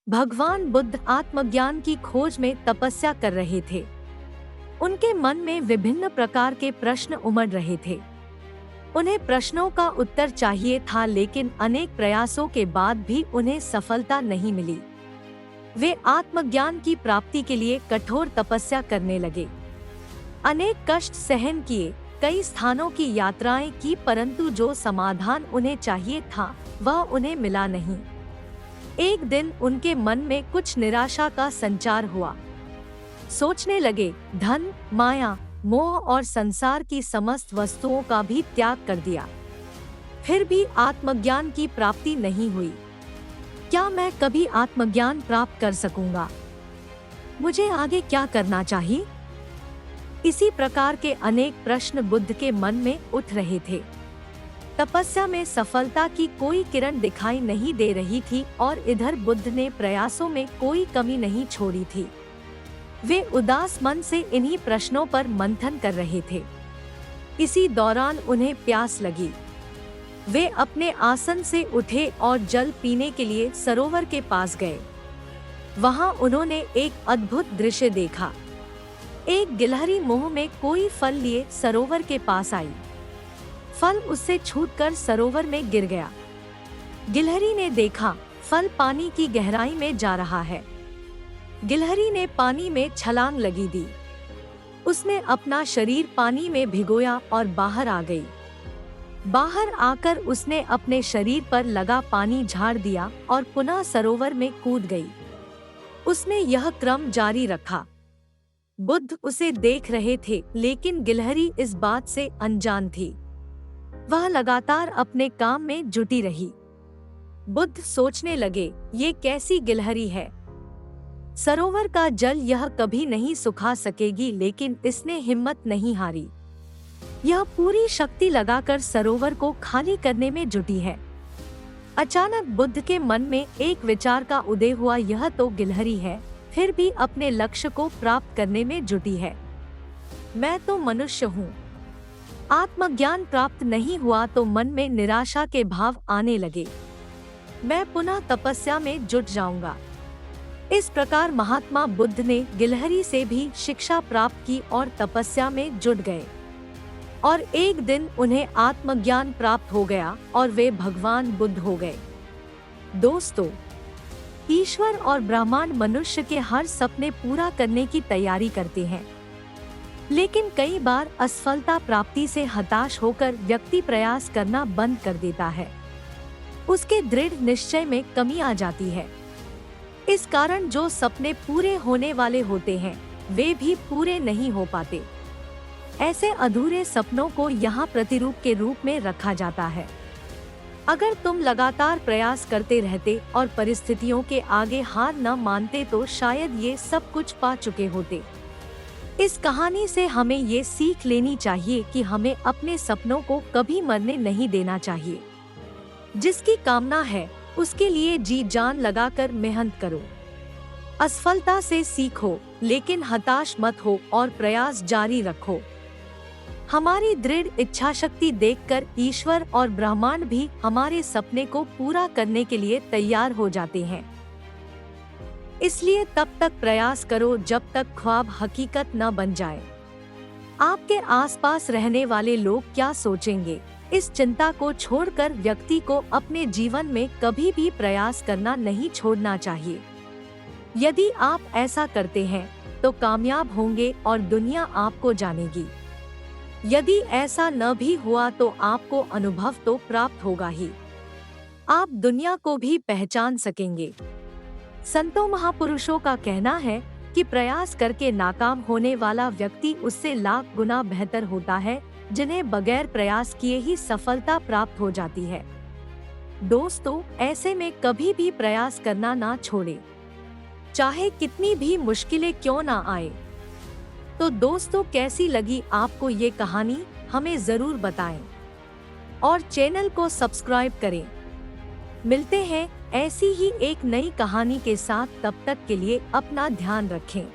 भगवान बुद्ध आत्मज्ञान की खोज में तपस्या कर रहे थे। उनके मन में विभिन्न प्रकार के प्रश्न उमड़ रहे थे। उन्हें प्रश्नों का उत्तर चाहिए था, लेकिन अनेक प्रयासों के बाद भी उन्हें सफलता नहीं मिली। वे आत्मज्ञान की प्राप्ति के लिए कठोर तपस्या करने लगे। अनेक कष्ट सहन किए, कई स्थानों की यात्राएं की, परंतु जो समाधान उन्हें चाहिए था वह उन्हें मिला नहीं। एक दिन उनके मन में कुछ निराशा का संचार हुआ। सोचने लगे, धन, माया, मोह और संसार की समस्त वस्तुओं का भी त्याग कर दिया, फिर भी आत्मज्ञान की प्राप्ति नहीं हुई। क्या मैं कभी आत्मज्ञान प्राप्त कर सकूंगा? मुझे आगे क्या करना चाहिए? इसी प्रकार के अनेक प्रश्न बुद्ध के मन में उठ रहे थे। तपस्या में सफलता की कोई किरण दिखाई नहीं दे रही थी और इधर बुद्ध ने प्रयासों में कोई कमी नहीं छोड़ी थी। वे उदास मन से इन्हीं प्रश्नों पर मंथन कर रहे थे। इसी दौरान उन्हें प्यास लगी। वे अपने आसन से उठे और जल पीने के लिए सरोवर के पास गए। वहां उन्होंने एक अद्भुत दृश्य देखा। एक गिलहरी मुंह में कोई फल लिए सरोवर के पास आई। फल उससे छूटकर सरोवर में गिर गया। गिलहरी ने देखा, फल पानी की गहराई में जा रहा है। गिलहरी ने पानी में छलांग लगी दी। उसने अपना शरीर पानी में भिगोया और बाहर आ गई। बाहर आकर उसने अपने शरीर पर लगा पानी झाड़ दिया और पुनः सरोवर में कूद गई। उसने यह क्रम जारी रखा। बुद्ध उसे देख रहे थे, लेकिन गिलहरी इस बात से अनजान थी। वह लगातार अपने काम में जुटी रही। बुद्ध सोचने लगे, ये कैसी गिलहरी है? सरोवर का जल यह कभी नहीं सुखा सकेगी, लेकिन इसने हिम्मत नहीं हारी। यह पूरी शक्ति लगाकर सरोवर को खाली करने में जुटी है। अचानक बुद्ध के मन में एक विचार का उदय हुआ, यह तो गिलहरी है, फिर भी अपने लक्ष्य को प्राप्त करने में जुटी है। मैं तो मनुष्य हूँ। आत्मज्ञान प्राप्त नहीं हुआ तो मन में निराशा के भाव आने लगे। मैं पुनः तपस्या में जुट जाऊंगा। इस प्रकार महात्मा बुद्ध ने गिलहरी से भी शिक्षा प्राप्त की और तपस्या में जुट गए। और एक दिन उन्हें आत्मज्ञान प्राप्त हो गया और वे भगवान बुद्ध हो गए। दोस्तों, ईश्वर और ब्रह्मांड मनुष्य के हर सपने पूरा करने की तैयारी करते हैं, लेकिन कई बार असफलता प्राप्ति से हताश होकर व्यक्ति प्रयास करना बंद कर देता है। उसके दृढ़ निश्चय में कमी आ जाती है। इस कारण जो सपने पूरे होने वाले होते हैं वे भी पूरे नहीं हो पाते। ऐसे अधूरे सपनों को यहाँ प्रतिरूप के रूप में रखा जाता है। अगर तुम लगातार प्रयास करते रहते और परिस्थितियों के आगे हार न मानते तो शायद ये सब कुछ पा चुके होते। इस कहानी से हमें ये सीख लेनी चाहिए कि हमें अपने सपनों को कभी मरने नहीं देना चाहिए। जिसकी कामना है उसके लिए जी जान लगाकर मेहनत करो। असफलता से सीखो, लेकिन हताश मत हो और प्रयास जारी रखो। हमारी दृढ़ इच्छा शक्ति देखकर ईश्वर और ब्रह्मांड भी हमारे सपने को पूरा करने के लिए तैयार हो जाते हैं। इसलिए तब तक प्रयास करो जब तक ख्वाब हकीकत न बन जाए। आपके आसपास रहने वाले लोग क्या सोचेंगे, इस चिंता को छोड़कर व्यक्ति को अपने जीवन में कभी भी प्रयास करना नहीं छोड़ना चाहिए। यदि आप ऐसा करते हैं तो कामयाब होंगे और दुनिया आपको जानेगी। यदि ऐसा न भी हुआ तो आपको अनुभव तो प्राप्त होगा ही। आप दुनिया को भी पहचान सकेंगे। संतों महापुरुषों का कहना है कि प्रयास करके नाकाम होने वाला व्यक्ति उससे लाख गुना बेहतर होता है, जिन्हें बगैर प्रयास किए ही सफलता प्राप्त हो जाती है। दोस्तों, ऐसे में कभी भी प्रयास करना ना छोड़ें, चाहे कितनी भी मुश्किलें क्यों ना आए। तो दोस्तों, कैसी लगी आपको ये कहानी, हमें जरूर बताएं और चैनल को सब्सक्राइब करें। मिलते हैं ऐसी ही एक नई कहानी के साथ, तब तक के लिए अपना ध्यान रखें।